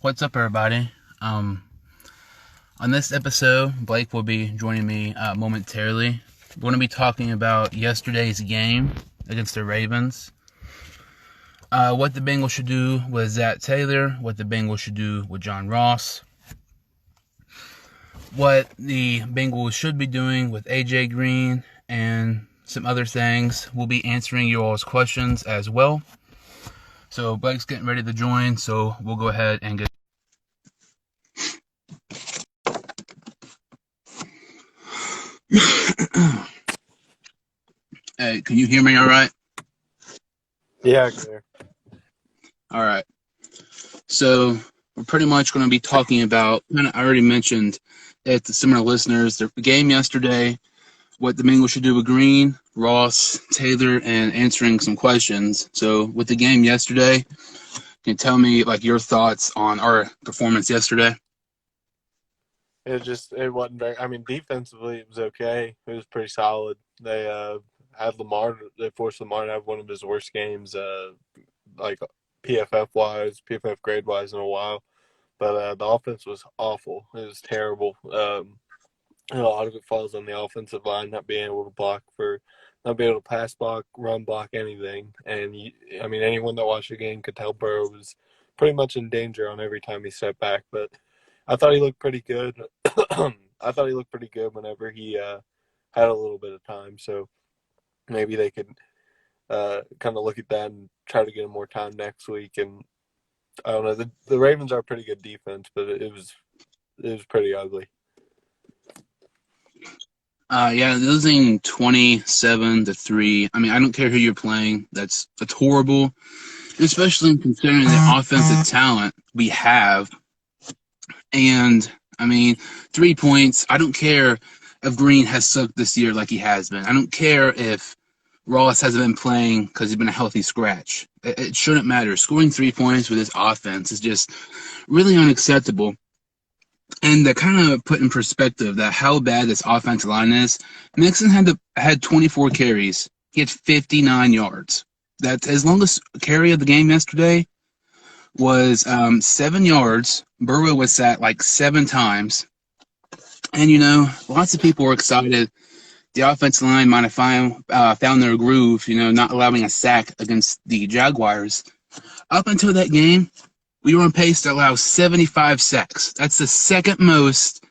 What's up, everybody? Um, on this episode, Blake will be joining me momentarily. We're going to be talking about yesterday's game against the Ravens, what the Bengals should do with Zac Taylor, what the Bengals should do with John Ross, what the Bengals should be doing with AJ Green, and some other things. We'll be answering your all's questions as well. So Blake's getting ready to join, so we'll go ahead and get. Hey, can you hear me all right? Yeah, clear. All right. So we're pretty much going to be talking about, I already mentioned it to some of the listeners, the game yesterday, what the Bengals should do with Green, Ross, Taylor, and answering some questions. So with the game yesterday, can you tell me like your thoughts on our performance yesterday? It wasn't very. I mean, defensively it was okay. It was pretty solid. They had Lamar. They forced Lamar to have one of his worst games, like PFF wise, PFF grade wise in a while. But the offense was awful. It was terrible. A lot of it falls on the offensive line not being able to not being able to pass block, run block, anything. And I mean, anyone that watched the game could tell Burrow was pretty much in danger on every time he stepped back. But I thought he looked pretty good. I thought he looked pretty good whenever he had a little bit of time. So maybe they could kind of look at that and try to get him more time next week. And I don't know. The Ravens are a pretty good defense, but it was pretty ugly. Yeah, losing 27-3. I mean, I don't care who you're playing. That's horrible, especially considering the offensive talent we have. And I mean, 3 points. I don't care if Green has sucked this year like he has been. I don't care if Ross hasn't been playing because he's been a healthy scratch. It shouldn't matter. Scoring 3 points with this offense is just really unacceptable. And to kind of put in perspective that how bad this offensive line is, Mixon had 24 carries. He had 59 yards. That's as longest carry of the game yesterday was 7 yards. Burrow was sacked like 7 times. And, lots of people were excited. The offensive line might have found their groove, not allowing a sack against the Jaguars. Up until that game, we were on pace to allow 75 sacks. That's the second most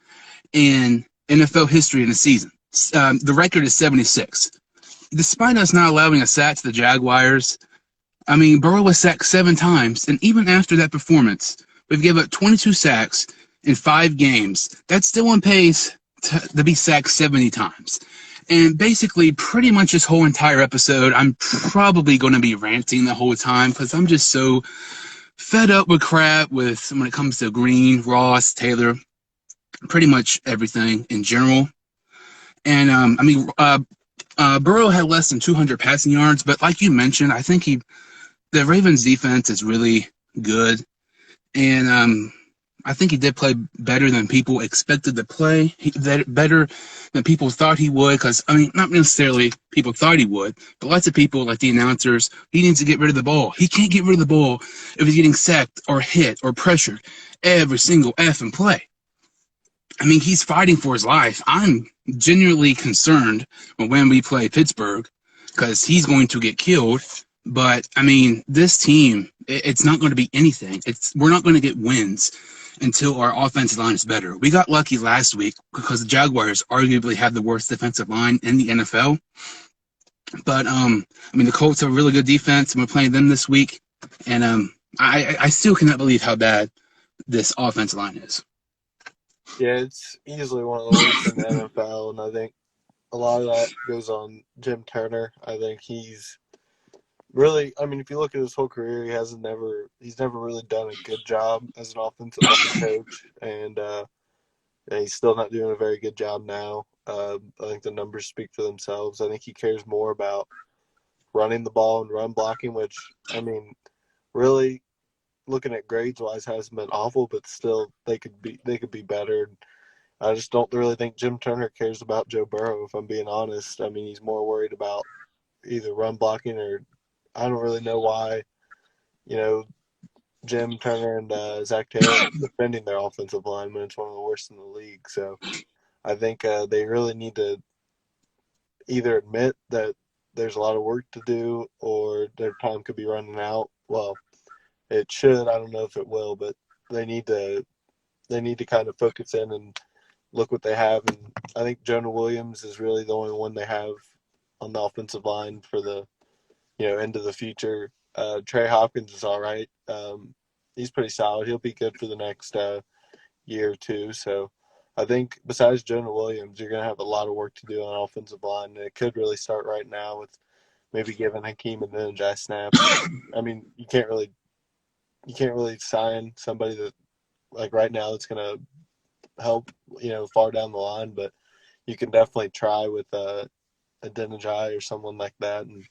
in NFL history in a season. The record is 76. Despite us not allowing a sack to the Jaguars, I mean, Burrow was sacked 7 times, and even after that performance, we've given up 22 sacks in 5 games. That's still on pace to be sacked 70 times. And basically, pretty much this whole entire episode, I'm probably going to be ranting the whole time because I'm just so fed up with crap when it comes to Green, Ross, Taylor, pretty much everything in general. And, Burrow had less than 200 passing yards, but like you mentioned, I think the Ravens defense is really good. And I think he did play better than people expected to play. Better than people thought he would. Because, I mean, not necessarily people thought he would, but lots of people, like the announcers, he needs to get rid of the ball. He can't get rid of the ball if he's getting sacked or hit or pressured every single effing play. I mean, he's fighting for his life. I'm genuinely concerned when we play Pittsburgh because he's going to get killed. But, I mean, this team, it's not going to be anything. We're not going to get wins until our offensive line is better. We got lucky last week because the Jaguars arguably have the worst defensive line in the NFL. But, I mean, the Colts have a really good defense, and we're playing them this week. And I still cannot believe how bad this offensive line is. Yeah, it's easily one of the worst in the NFL, and I think a lot of that goes on Jim Turner. I think he's really, I mean, if you look at his whole career, he's never really done a good job as an offensive line coach, and he's still not doing a very good job now. I think the numbers speak for themselves. I think he cares more about running the ball and run blocking, which, I mean, really looking at grades wise hasn't been awful, but still they could be better. I just don't really think Jim Turner cares about Joe Burrow, if I'm being honest. I mean, he's more worried about either run blocking or I don't really know why, you know, Jim Turner and Zac Taylor defending their offensive line when it's one of the worst in the league. So I think they really need to either admit that there's a lot of work to do or their time could be running out. Well, it should. I don't know if it will, but they need to kind of focus in and look what they have. And I think Jonah Williams is really the only one they have on the offensive line for the into the future. Trey Hopkins is all right. He's pretty solid. He'll be good for the next year or two. So I think besides Jonah Williams, you're going to have a lot of work to do on offensive line. And it could really start right now with maybe giving Hakeem and Ninja snaps. I mean, you can't really sign somebody that like right now that's going to help far down the line, but you can definitely try with a Denijai or someone like that. And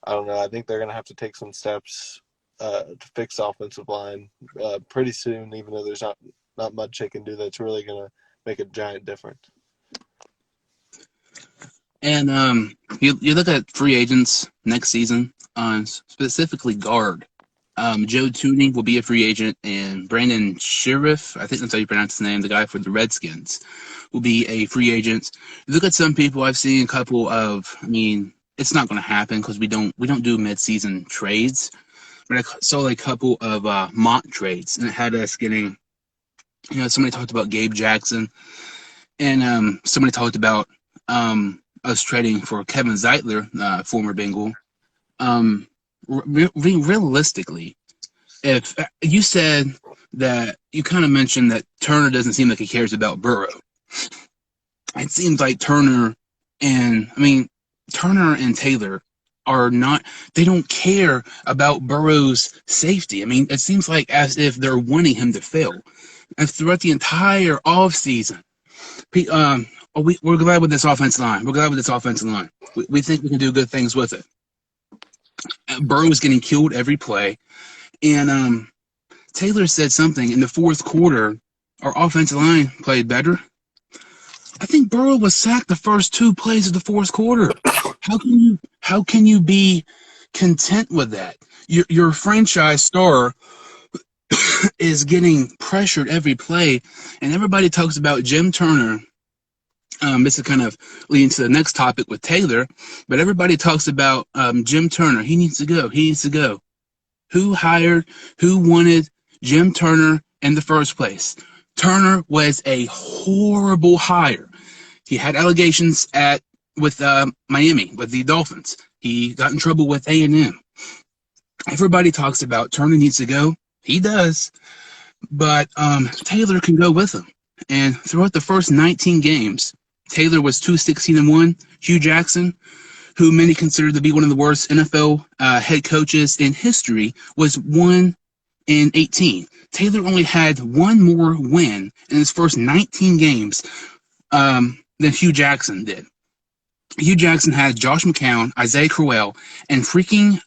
I don't know. I think they're going to have to take some steps to fix the offensive line pretty soon, even though there's not much they can do that's really going to make a giant difference. And you look at free agents next season, specifically guard. Joe Tooney will be a free agent, and Brandon Sheriff, I think that's how you pronounce his name, the guy for the Redskins, will be a free agent. You look at some people, I've seen a couple of, I mean, it's not going to happen because we don't do mid-season trades. But I saw a couple of mock trades, and it had us getting, somebody talked about Gabe Jackson, and somebody talked about us trading for Kevin Zeitler, former Bengal. Realistically, if you said that, you kind of mentioned that Turner doesn't seem like he cares about Burrow. It seems like Turner and Taylor are not, they don't care about Burrow's safety. I mean, it seems like as if they're wanting him to fail. And throughout the entire offseason, we're glad with this offensive line. We're glad with this offensive line. We think we can do good things with it. Burrow was getting killed every play. And Taylor said something in the fourth quarter, our offensive line played better. I think Burrow was sacked the first two plays of the fourth quarter. How can you be content with that? Your franchise star is getting pressured every play, and everybody talks about Jim Turner. This is kind of leading to the next topic with Taylor, but everybody talks about Jim Turner. He needs to go. He needs to go. Who wanted Jim Turner in the first place? Turner was a horrible hire. He had allegations with Miami, with the Dolphins. He got in trouble with A&M. Everybody talks about Turner needs to go. He does. But Taylor can go with him. And throughout the first 19 games, Taylor was 2-16-1. Hugh Jackson, who many consider to be one of the worst NFL head coaches in history, was 1-18. Taylor only had one more win in his first 19 games than Hugh Jackson did. Hugh Jackson had Josh McCown, Isaiah Crowell, and freaking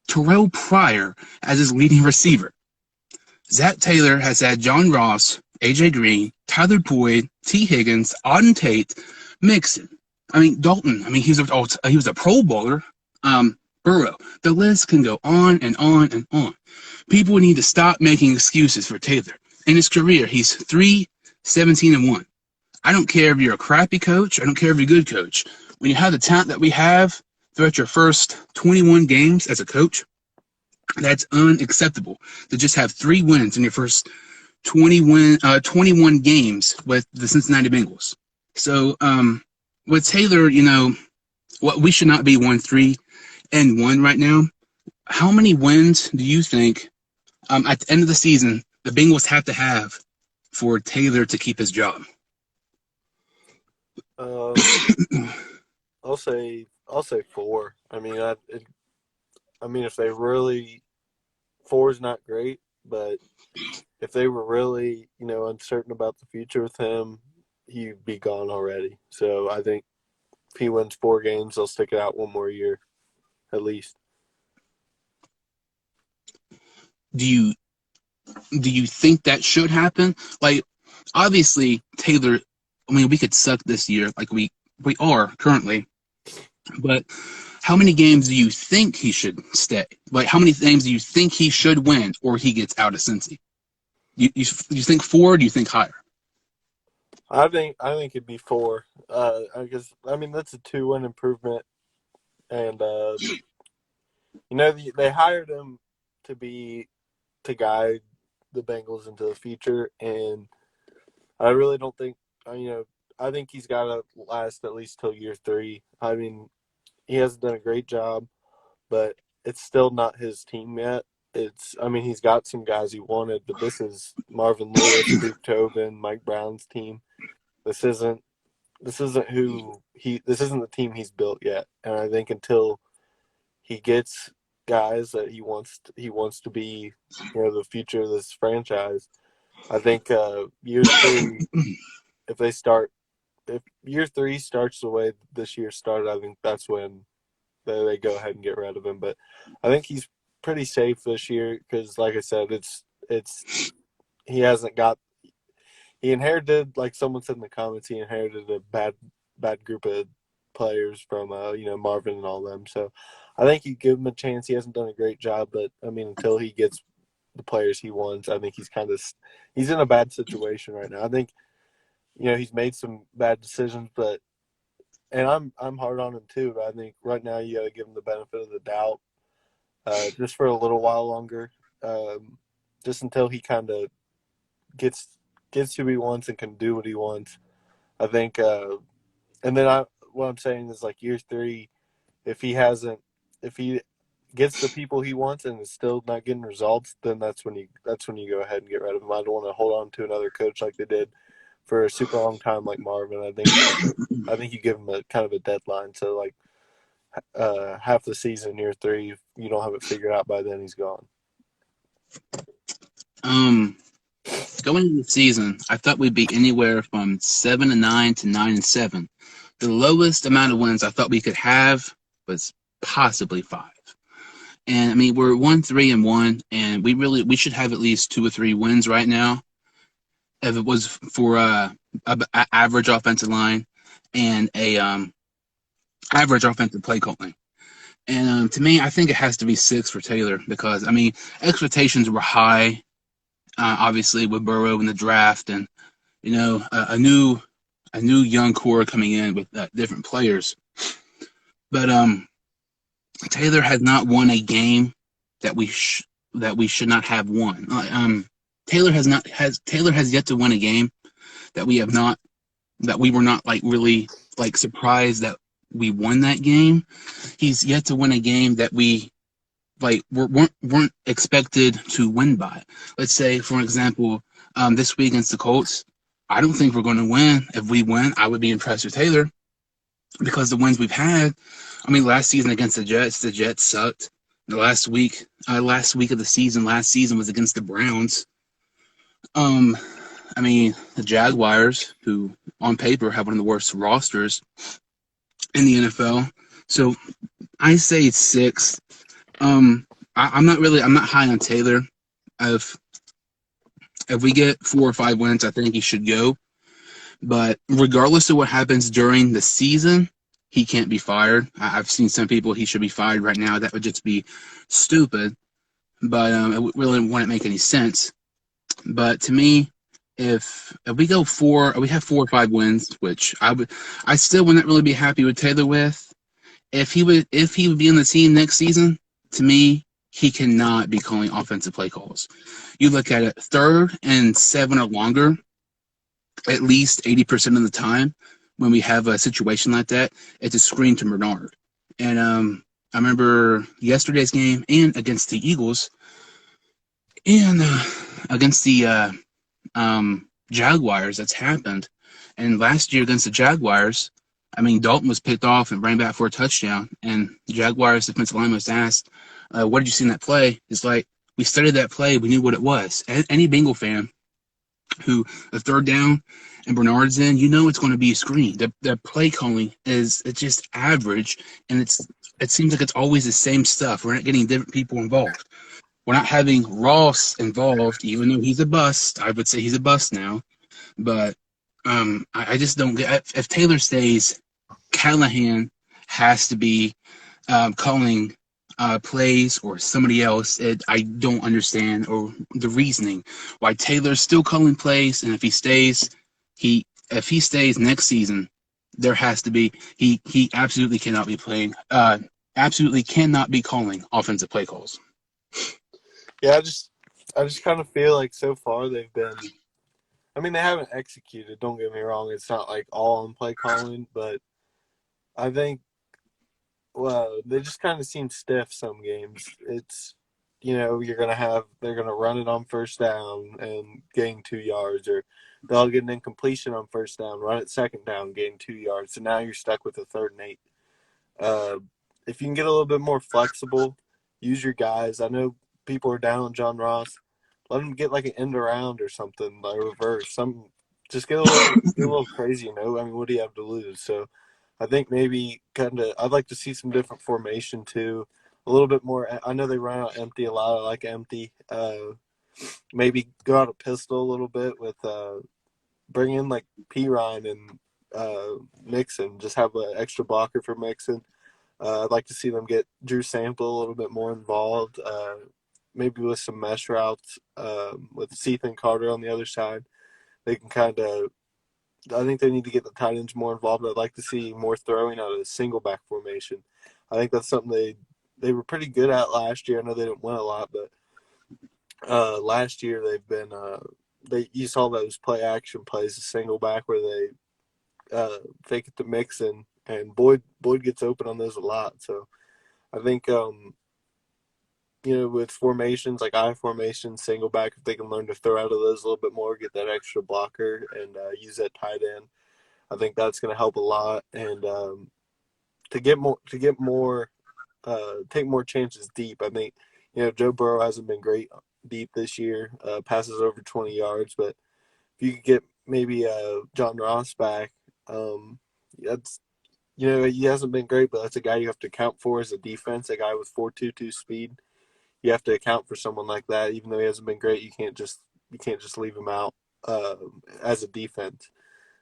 Terrell Pryor as his leading receiver. Zac Taylor has had John Ross, A.J. Green, Tyler Boyd, T. Higgins, Auden Tate, Mixon. Dalton. He was a Pro Bowler. Burrow. The list can go on and on and on. People need to stop making excuses for Taylor. In his career, he's 3-17-1. I don't care if you're a crappy coach. I don't care if you're a good coach. When you have the talent that we have throughout your first 21 games as a coach, that's unacceptable to just have 3 wins in your first 21 games with the Cincinnati Bengals. So with Taylor, what we should not be 1-3-1 right now. How many wins do you think at the end of the season the Bengals have to have for Taylor to keep his job? I'll say 4. If they really, 4 is not great, but if they were really, uncertain about the future with him, he'd be gone already. So I think if he wins 4 games, they'll stick it out one more year, at least. Do you think that should happen? Like, obviously, Taylor, we could suck this year, like we are currently. But how many games do you think he should stay? Like, how many games do you think he should win, or he gets out of Cincy? You think 4? Or do you think higher? I think it'd be 4. I mean that's a 2-win improvement, and they hired him to be to guide the Bengals into the future, and I really don't think I think he's got to last at least till year 3. I mean, he hasn't done a great job, but it's still not his team yet. I mean, he's got some guys he wanted, but this is Marvin Lewis, Duke Tobin, Mike Brown's team. This isn't this isn't this isn't the team he's built yet. And I think until he gets guys that he wants to be, the future of this franchise, I think year 3, if year 3 starts the way this year started, I think that's when they go ahead and get rid of him. But I think he's pretty safe this year because, like I said, he hasn't got. He inherited, like someone said in the comments, he inherited a bad group of players from Marvin and all them. So I think you give him a chance. He hasn't done a great job, but I mean, until he gets the players he wants, I think he's in a bad situation right now. I think he's made some bad decisions, and I'm hard on him too. But I think right now you got to give him the benefit of the doubt, just for a little while longer, just until he kind of gets who he wants and can do what he wants. I think, and then what I'm saying is like year 3, if he gets the people he wants and is still not getting results, then that's when you go ahead and get rid of him. I don't want to hold on to another coach like they did for a super long time like Marvin. I think you give him a kind of a deadline. So like half the season, year 3, if you don't have it figured out by then, he's gone. Going into the season, I thought we'd be anywhere from 7-9 to 9-7. The lowest amount of wins I thought we could have was possibly 5. And I mean, we're 1-3-1, and we should have at least 2 or 3 wins right now. If it was for a average offensive line and a average offensive play calling. And to me, I think it has to be 6 for Taylor because, I mean, expectations were high, obviously, with Burrow in the draft and, a new young core coming in with different players. But Taylor has not won a game that we should not have won. Taylor has yet to win a game that we were not like really like surprised that we won that game. He's yet to win a game that we like weren't expected to win by. Let's say, for example, this week against the Colts, I don't think we're going to win. If we win, I would be impressed with Taylor because the wins we've had. I mean, last season against the Jets sucked. The last week of the season, last season was against the Browns. I mean, the Jaguars, who on paper have one of the worst rosters in the NFL. So I say 6. I'm not high on Taylor. If we get 4 or 5 wins, I think he should go. But regardless of what happens during the season, he can't be fired. I've seen some people he should be fired right now. That would just be stupid. But it really wouldn't make any sense. But to me, if we go 4, we have 4 or 5 wins, which I still wouldn't really be happy with Taylor with. If he would be on the team next season, to me, he cannot be calling offensive play calls. You look at it, 3rd and 7 or longer, at least 80% of the time, when we have a situation like that, it's a screen to Bernard. And I remember yesterday's game and against the Eagles and against the Jaguars, that's happened. And last year against the Jaguars, I mean, Dalton was picked off and ran back for a touchdown. And the Jaguars defensive lineman was asked, what did you see in that play? It's like, we studied that play. We knew what it was. Any Bengal fan who a 3rd down and Bernard's in, it's going to be a screen. The play calling it's just average, and it seems like it's always the same stuff. We're not getting different people involved. We're not having Ross involved, even though he's a bust. I would say he's a bust now. But I just don't get – if Taylor stays, Callahan has to be calling plays or somebody else. I don't understand or the reasoning why Taylor's still calling plays, and if he stays next season, there has to be he absolutely cannot be playing. Absolutely cannot be calling offensive play calls. Yeah, I just kind of feel like so far they've been. I mean, they haven't executed. Don't get me wrong; it's not like all on play calling, but I think they just kind of seem stiff some games. It's they're gonna run it on first down and gain 2 yards, or they'll get an incompletion on first down, run it second down, gain 2 yards. So now you're stuck with a 3rd and 8. Uh, if you can get a little bit more flexible, use your guys. I know people are down on John Ross. Let him get like an end around or something, like reverse. Just get a little crazy, you know. I mean, what do you have to lose? So I think maybe I'd like to see some different formation too. A little bit more. I know they run out empty a lot. I like empty. Maybe go out a pistol a little bit with bring in like P. Ryan and Mixon. Just have an extra blocker for Mixon. I'd like to see them get Drew Sample a little bit more involved. Maybe with some mesh routes with Ethan Carter on the other side. They can kind of. I think they need to get the tight ends more involved. I'd like to see more throwing out of the single back formation. I think that's something they were pretty good at last year. I know they didn't win a lot, but last year they've been you saw those play action plays, the single back where they fake it to Mixon, and Boyd gets open on those a lot. So I think with formations like I formation, single back, if they can learn to throw out of those a little bit more, get that extra blocker, and use that tight end, I think that's going to help a lot. And take more chances deep. I think Joe Burrow hasn't been great deep this year. Passes over 20 yards, but if you could get maybe John Ross back, that's he hasn't been great, but that's a guy you have to account for as a defense. A guy with 4.22 speed. You have to account for someone like that, even though he hasn't been great. You can't just leave him out as a defense.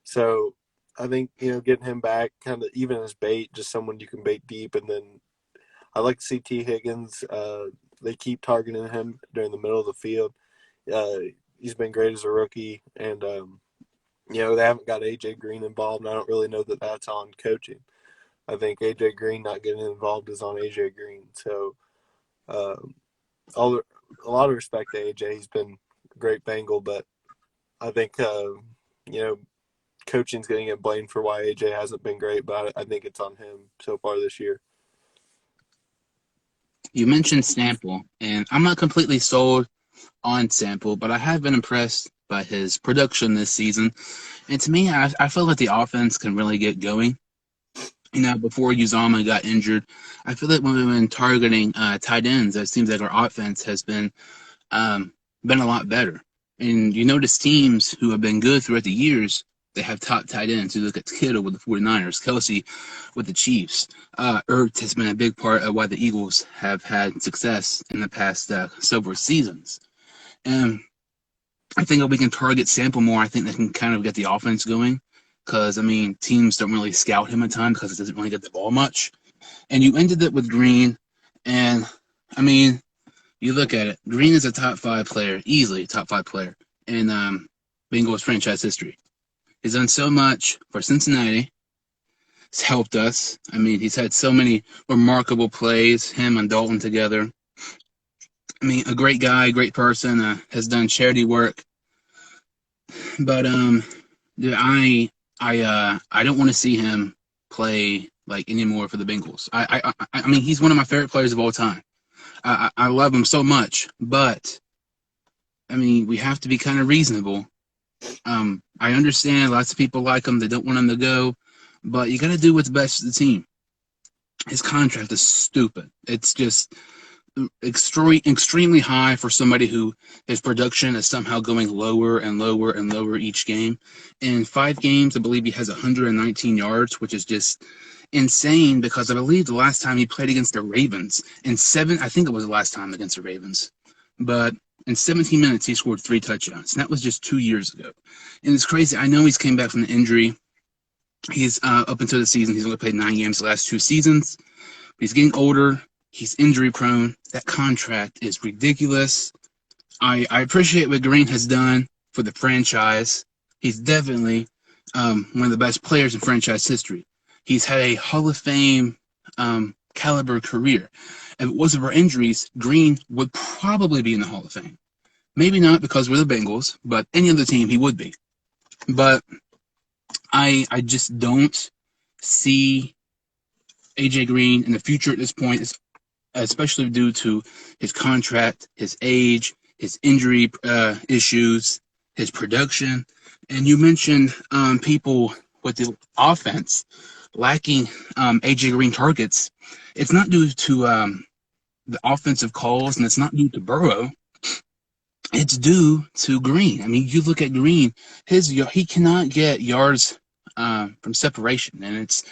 So I think getting him back, kind of even as bait, just someone you can bait deep, and then I like to see T. Higgins. They keep targeting him during the middle of the field. He's been great as a rookie, and they haven't got AJ Green involved. And I don't really know that that's on coaching. I think AJ Green not getting involved is on AJ Green. So. A lot of respect to AJ. He's been a great Bengal, but I think coaching's going to get blamed for why AJ hasn't been great. But I think it's on him so far this year. You mentioned Sample, and I'm not completely sold on Sample, but I have been impressed by his production this season. And to me, I feel like the offense can really get going. Before Uzama got injured, I feel like when we've been targeting tight ends, it seems like our offense has been a lot better. And you notice teams who have been good throughout the years, they have top tight ends. You look at Kittle with the 49ers, Kelsey with the Chiefs. Ertz has been a big part of why the Eagles have had success in the past several seasons. And I think if we can target Sample more, I think they can kind of get the offense going. Because, teams don't really scout him at times because it doesn't really get the ball much. And you ended it with Green. And, you look at it. Green is a top 5 player, easily a top 5 player in Bengals franchise history. He's done so much for Cincinnati. He's helped us. He's had so many remarkable plays, him and Dalton together. A great guy, great person, has done charity work. But, I don't want to see him play anymore for the Bengals. He's one of my favorite players of all time. I love him so much, but we have to be kind of reasonable. I understand lots of people like him; they don't want him to go, but you got to do what's best for the team. His contract is stupid. It's just extremely high for somebody who his production is somehow going lower and lower and lower each game. In 5 games, I believe he has 119 yards, which is just insane because I believe the last time he played against the Ravens I think it was the last time against the Ravens, but in 17 minutes he scored 3 touchdowns. And that was just 2 years ago. And it's crazy. I know he's came back from the injury. He's up until the season, he's only played 9 games the last 2 seasons. He's getting older. He's injury prone. That contract is ridiculous. I appreciate what Green has done for the franchise. He's definitely one of the best players in franchise history. He's had a Hall of Fame caliber career. If it wasn't for injuries, Green would probably be in the Hall of Fame. Maybe not because we're the Bengals, but any other team he would be. But I just don't see AJ Green in the future at this point, especially due to his contract, his age, his injury issues, his production. And you mentioned people with the offense lacking AJ Green targets. It's not due to the offensive calls, and it's not due to Burrow. It's due to Green. I mean, you look at Green; he cannot get yards from separation, and it's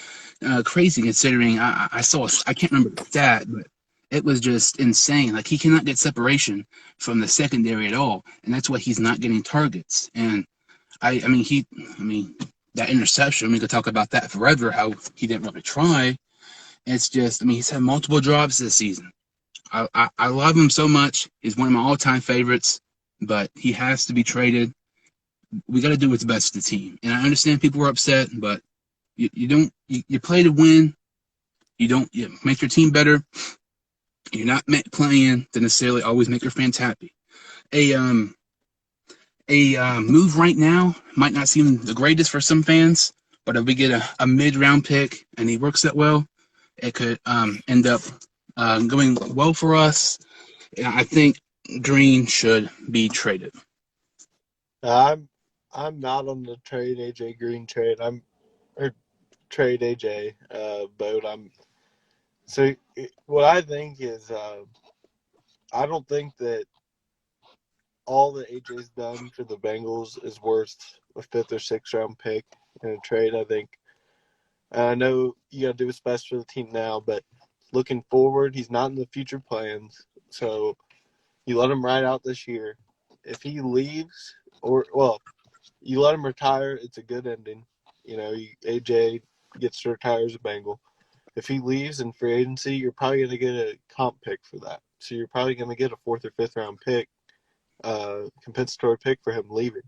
crazy considering I saw I can't remember the stat, but it was just insane. Like he cannot get separation from the secondary at all, and that's why he's not getting targets. And I mean that interception. We could talk about that forever. How he didn't really try. It's just, I mean, he's had multiple drops this season. I love him so much. He's one of my all-time favorites, but he has to be traded. We got to do what's best for the team. And I understand people were upset, but you play to win. You make your team better. You're not playing to necessarily always make your fans happy. A move right now might not seem the greatest for some fans, but if we get a mid-round pick and he works that well, it could end up going well for us. I think Green should be traded. I'm not on the trade AJ Green trade. Trade AJ boat. What I think is I don't think that all that AJ's done for the Bengals is worth a 5th or 6th round pick in a trade. I think. I know you got to do what's best for the team now, but looking forward, he's not in the future plans. So you let him ride out this year. If he leaves, you let him retire, it's a good ending. AJ gets to retire as a Bengal. If he leaves in free agency, you're probably going to get a comp pick for that. So you're probably going to get a 4th or 5th round pick, compensatory pick for him leaving.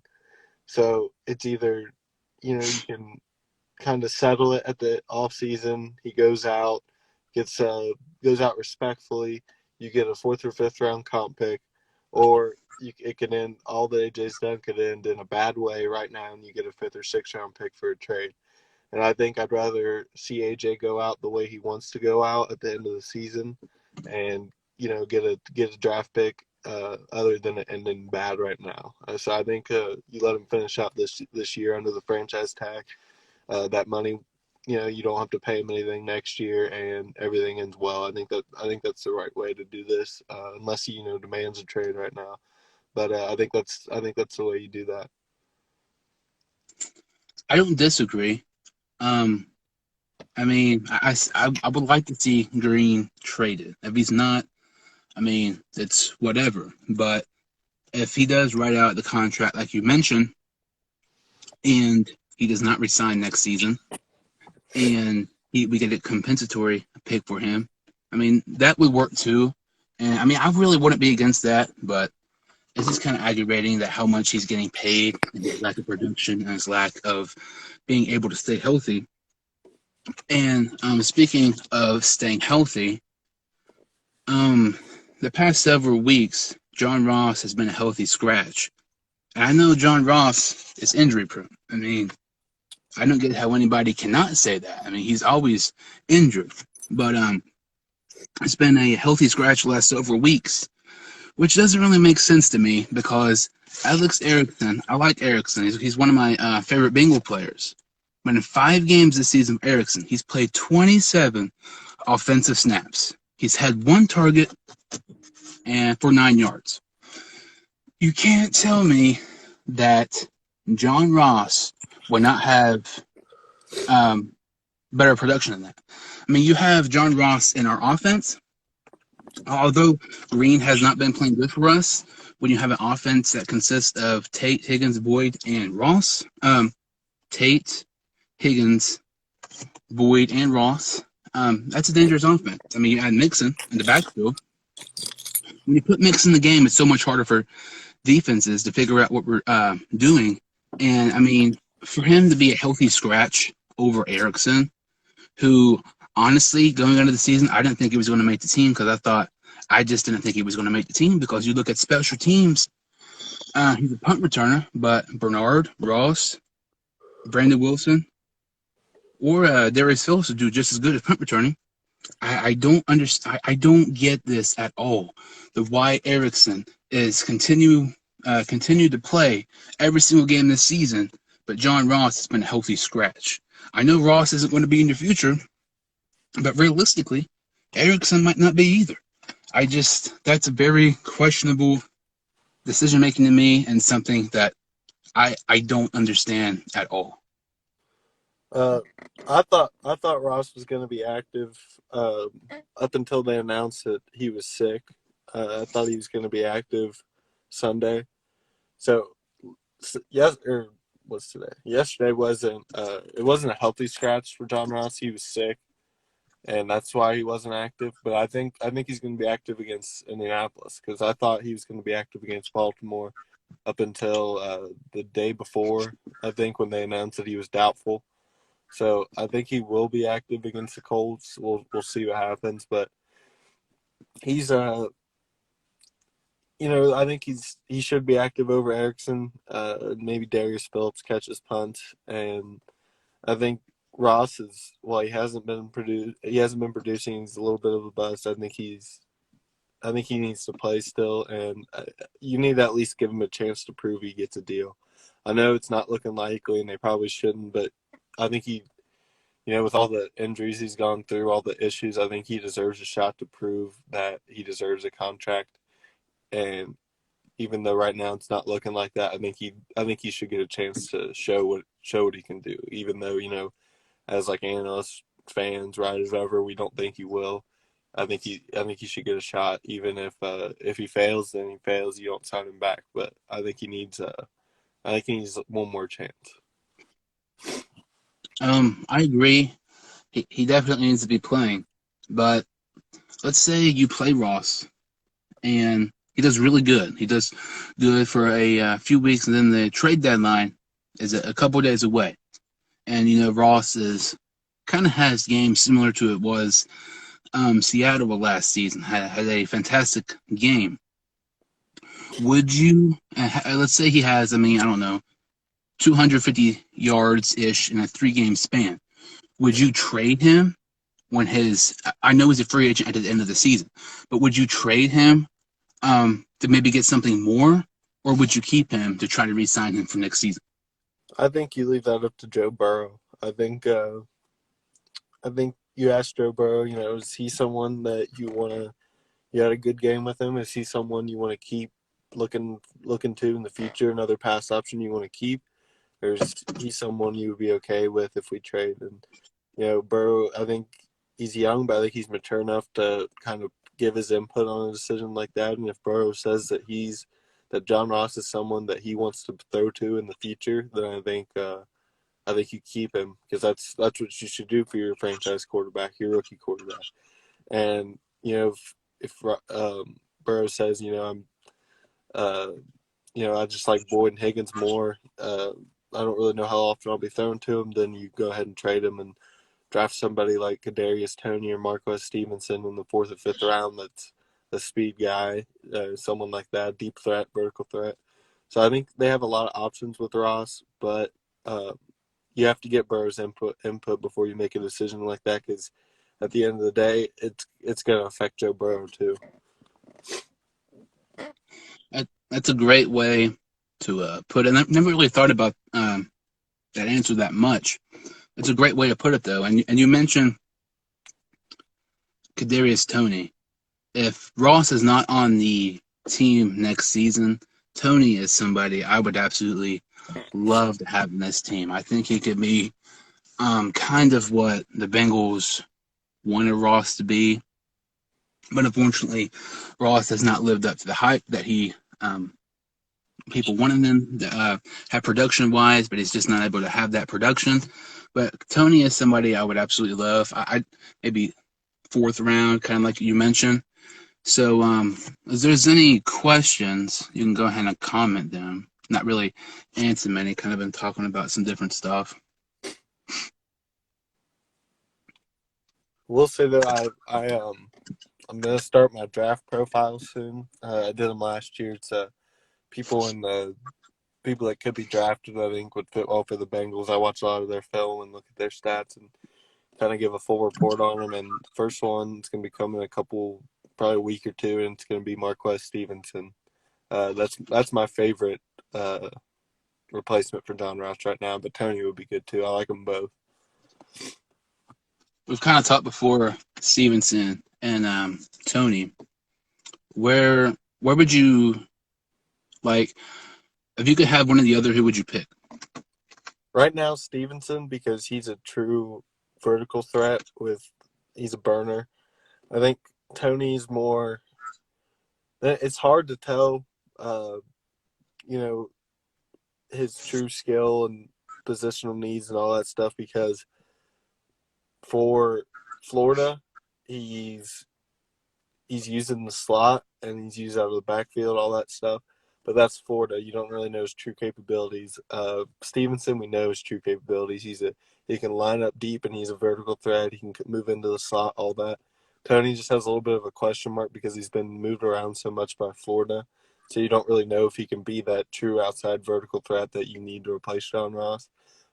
So it's either, you can kind of settle it at the off season. He goes out respectfully. You get a 4th or 5th round comp pick, or it could end. All that AJ's done could end in a bad way right now, and you get a 5th or 6th round pick for a trade. And I think I'd rather see AJ go out the way he wants to go out at the end of the season, and get a draft pick other than it ending bad right now. So I think you let him finish out this year under the franchise tag. That money, you don't have to pay him anything next year, and everything ends well. I think that's the right way to do this, unless he demands a trade right now. But I think that's the way you do that. I don't disagree. I mean, I would like to see Green traded. If he's not, I mean, it's whatever. But if he does write out the contract like you mentioned, and he does not resign next season, and we get a compensatory pick for him, I mean, that would work too. And I mean, I really wouldn't be against that, but it's just kind of aggravating that how much he's getting paid and his lack of production and his lack of being able to stay healthy. And speaking of staying healthy, the past several weeks, John Ross has been a healthy scratch. And I know John Ross is injury prone. I mean, I don't get how anybody cannot say that. I mean, he's always injured. But it's been a healthy scratch the last several weeks, which doesn't really make sense to me because Alex Erickson, I like Erickson. He's one of my favorite Bengal players. But in 5 games this season for Erickson, he's played 27 offensive snaps. He's had 1 target and for 9 yards. You can't tell me that John Ross would not have better production than that. I mean, you have John Ross in our offense. Although Green has not been playing good for us, when you have an offense that consists of Tate, Higgins, Boyd, and Ross, Tate Higgins, Boyd, and Ross, that's a dangerous offense. I mean, you add Mixon in the backfield. When you put Mixon in the game, it's so much harder for defenses to figure out what we're doing. And, I mean, for him to be a healthy scratch over Erickson, who, honestly, going into the season, I didn't think he was going to make the team because I just didn't think he was going to make the team because you look at special teams, he's a punt returner, but Bernard, Ross, Brandon Wilson, or Darius Phillips would do just as good as punt returning. I don't understand. I don't get this at all. The why Erickson is continue to play every single game this season, but John Ross has been a healthy scratch. I know Ross isn't going to be in the future, but realistically, Erickson might not be either. That's a very questionable decision making to me, and something that I don't understand at all. I thought Ross was going to be active up until they announced that he was sick. I thought he was going to be active Sunday. So yes, or what's today? Yesterday wasn't it wasn't a healthy scratch for John Ross. He was sick, and that's why he wasn't active. But I think he's going to be active against Indianapolis because I thought he was going to be active against Baltimore up until the day before. I think when they announced that he was doubtful. So I think he will be active against the Colts. We'll see what happens, but he's I think he should be active over Erickson. Maybe Darius Phillips catches punt, and I think Ross is he hasn't been producing. He's a little bit of a bust. I think he needs to play still, and you need to at least give him a chance to prove he gets a deal. I know it's not looking likely, and they probably shouldn't, but I think he, with all the injuries he's gone through, all the issues, I think he deserves a shot to prove that he deserves a contract. And even though right now it's not looking like that, I think he should get a chance to show what he can do. Even though as like analysts, fans, writers, whatever, we don't think he will. I think he should get a shot. Even if he fails, then he fails. You don't sign him back. But I think he needs one more chance. I agree. He definitely needs to be playing. But let's say you play Ross and he does really good. He does good for a few weeks, and then the trade deadline is a couple days away. And, Ross kind of has games similar to it was Seattle last season, had a fantastic game. Would you, let's say he has, I don't know, 250 yards-ish in a 3-game span. Would you trade him when I know he's a free agent at the end of the season, but would you trade him to maybe get something more, or would you keep him to try to re-sign him for next season? I think you leave that up to Joe Burrow. I think you ask Joe Burrow, is he someone that you had a good game with him? Is he someone you want to keep looking to in the future, another pass option you want to keep? Or is he someone you would be okay with if we trade? And, Burrow, I think he's young, but I think he's mature enough to kind of give his input on a decision like that. And if Burrow says that John Ross is someone that he wants to throw to in the future, then I think you keep him, because that's what you should do for your franchise quarterback, your rookie quarterback. And if Burrow says, I just like Boyd and Higgins more. I don't really know how often I'll be thrown to him. Then you go ahead and trade him and draft somebody like Kadarius Toney or Marquez Stevenson in the 4th or 5th round. That's a speed guy, someone like that, deep threat, vertical threat. So I think they have a lot of options with Ross, but you have to get Burrow's input before you make a decision like that, because at the end of the day, it's going to affect Joe Burrow too. That's a great way to put it. And I've never really thought about that answer that much. It's a great way to put it, though. And you mentioned Kadarius Toney. If Ross is not on the team next season, Toney is somebody I would absolutely love to have in this team. I think he could be kind of what the Bengals wanted Ross to be. But unfortunately, Ross has not lived up to the hype that he people wanted him to have production wise, but he's just not able to have that production. But Tony is somebody I would absolutely love. I maybe fourth round, kind of like you mentioned. So, if there's any questions, you can go ahead and comment them. Not really answer many. Kind of been talking about some different stuff. We'll say that I'm gonna start my draft profile soon. I did them last year. It's people in the people that could be drafted. I think would fit well for the Bengals. I watch a lot of their film and look at their stats and kind of give a full report on them. And the first one is gonna be coming in a couple, probably a week or two, and it's gonna be Marquez Stevenson. That's my favorite replacement for John Ross right now. But Tony would be good too. I like them both. We've kind of talked before Stevenson and Tony. Where would you like if you could have one or the other? Who would you pick? Right now, Stevenson, because he's a true vertical threat. He's a burner. I think Tony's more. It's hard to tell, his true skill and positional needs and all that stuff because for Florida, he's using the slot and he's used out of the backfield, all that stuff. But that's Florida. You don't really know his true capabilities. Stevenson, we know his true capabilities. He can line up deep and he's a vertical threat. He can move into the slot, all that. Tony just has a little bit of a question mark because he's been moved around so much by Florida. So you don't really know if he can be that true outside vertical threat that you need to replace John Ross.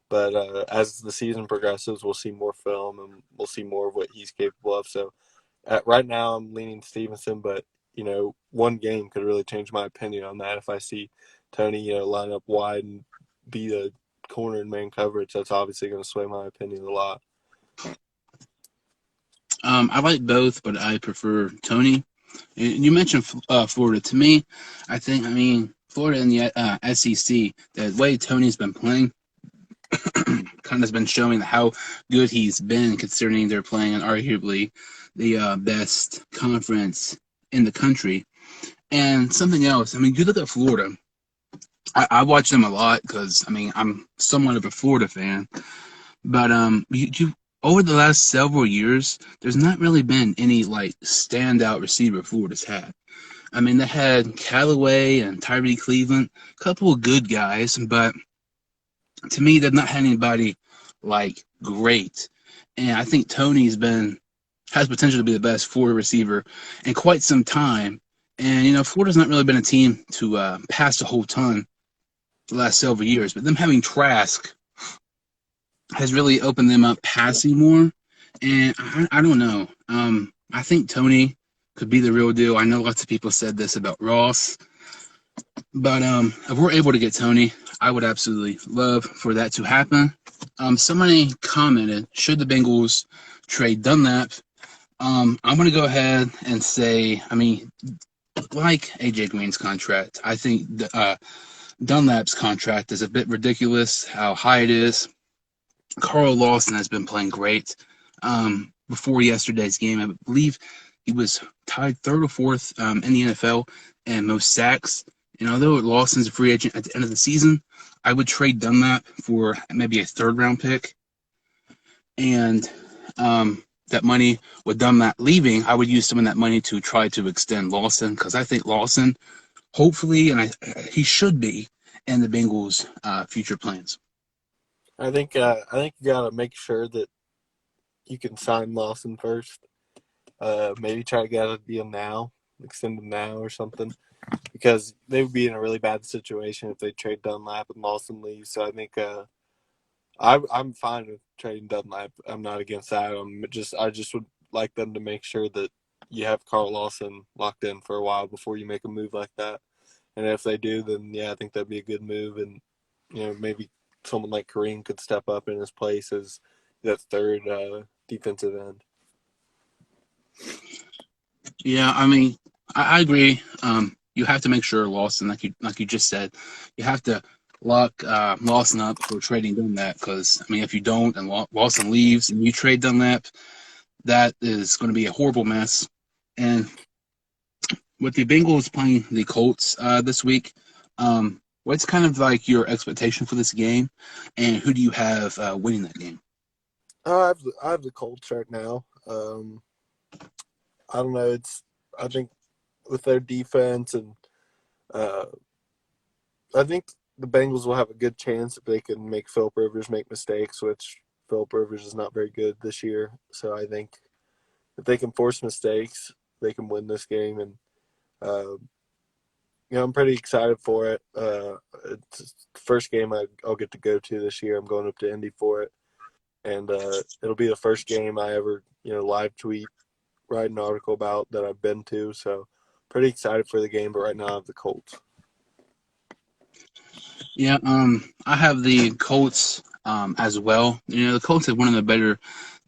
But as the season progresses, we'll see more film and we'll see more of what he's capable of. So right now I'm leaning Stevenson, but, one game could really change my opinion on that. If I see Tony, line up wide and be the corner in man coverage, that's obviously going to sway my opinion a lot. I like both, but I prefer Tony. You mentioned Florida. To me, Florida in the SEC, the way Tony's been playing kind of has been showing how good he's been, considering they're playing in arguably the best conference in the country. And something else, you look at Florida. I watch them a lot because, I'm somewhat of a Florida fan. But you over the last several years, there's not really been any standout receiver Florida's had. They had Callaway and Tyree Cleveland, a couple of good guys, but to me, they've not had anybody great. And I think Tony's has potential to be the best Florida receiver in quite some time. And Florida's not really been a team to pass a whole ton the last several years, but them having Trask has really opened them up passing more. And I don't know. I think Tony could be the real deal. I know lots of people said this about Ross. But if we're able to get Tony, I would absolutely love for that to happen. Somebody commented, should the Bengals trade Dunlap? I'm going to go ahead and say, like AJ Green's contract, I think Dunlap's contract is a bit ridiculous, how high it is. Carl Lawson has been playing great. Before yesterday's game, I believe he was tied third or fourth in the NFL in most sacks. And although Lawson's a free agent at the end of the season, I would trade Dunlap for maybe a third-round pick. And that money with Dunlap leaving, I would use some of that money to try to extend Lawson because I think Lawson, hopefully, and he should be in the Bengals' future plans. I think you got to make sure that you can sign Lawson first. Maybe try to get a deal now, extend him now or something, because they would be in a really bad situation if they trade Dunlap and Lawson leaves. So I think I'm fine with trading Dunlap. I'm not against that. I just would like them to make sure that you have Carl Lawson locked in for a while before you make a move like that. And if they do, then yeah, I think that'd be a good move. And maybe someone like Kareem could step up in his place as that third defensive end. Yeah, I agree. You have to make sure Lawson, like you just said, you have to lock Lawson up for trading Dunlap because, if you don't and Lawson leaves and you trade Dunlap, that is going to be a horrible mess. And with the Bengals playing the Colts this week, What's kind of like your expectation for this game, and who do you have winning that game? I have the Colts right now. I don't know. I think with their defense and uh, I think the Bengals will have a good chance if they can make Philip Rivers make mistakes, which Philip Rivers is not very good this year. So I think if they can force mistakes, they can win this game. And uh, I'm pretty excited for it. It's the first game I'll get to go to this year. I'm going up to Indy for it, and it'll be the first game I ever live tweet, write an article about that I've been to. So pretty excited for the game. But right now I have the Colts. Yeah, I have the Colts as well. The Colts have one of the better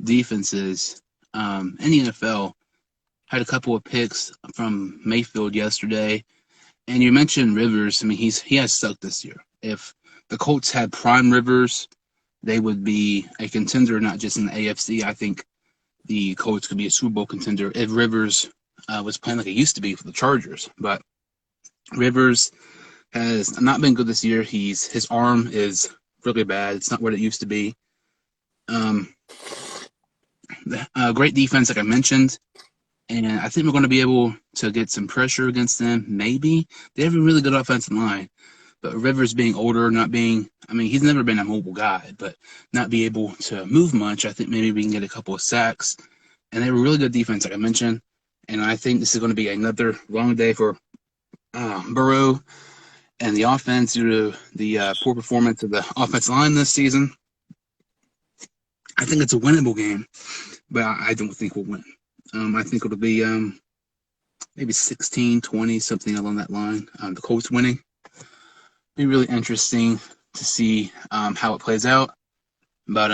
defenses in the NFL. Had a couple of picks from Mayfield yesterday, and you mentioned Rivers. I mean, he has sucked this year. If the Colts had prime Rivers, they would be a contender, not just in the AFC. I think the Colts could be a Super Bowl contender if Rivers was playing like it used to be for the Chargers. But Rivers has not been good this year. His arm is really bad. It's not what it used to be. Great defense, like I mentioned, and I think we're going to be able to get some pressure against them. Maybe they have a really good offensive line, but Rivers being older, not being, I mean, he's never been a mobile guy, but not be able to move much. I think maybe we can get a couple of sacks, and they have a really good defense, like I mentioned. And I think this is going to be another long day for Burrow and the offense due to the poor performance of the offensive line this season. I think it's a winnable game, but I don't think we'll win. I think it'll be maybe 16-20, something along that line. The Colts winning. Be really interesting to see how it plays out, but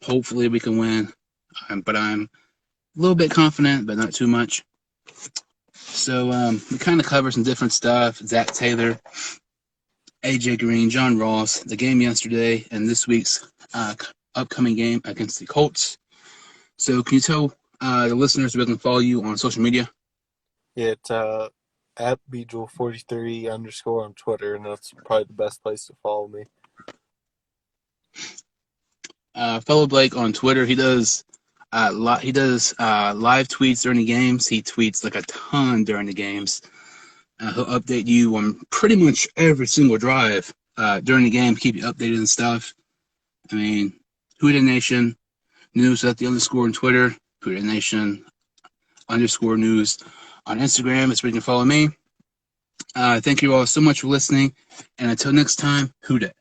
hopefully we can win. But I'm a little bit confident, but not too much. So we kind of cover some different stuff. Zac Taylor, AJ Green, John Ross, the game yesterday, and this week's upcoming game against the Colts. So can you tell the listeners where they can follow you on social media? Yeah, it's at Beejel43 _ on Twitter, and that's probably the best place to follow me. Fellow Blake on Twitter, he does live tweets during the games. He tweets like a ton during the games. He'll update you on pretty much every single drive during the game, keep you updated and stuff. I mean, Whodey Nation News at the _ on Twitter, Whodey Nation _ news on Instagram. It's where you can follow me. Thank you all so much for listening, and until next time, Whodey.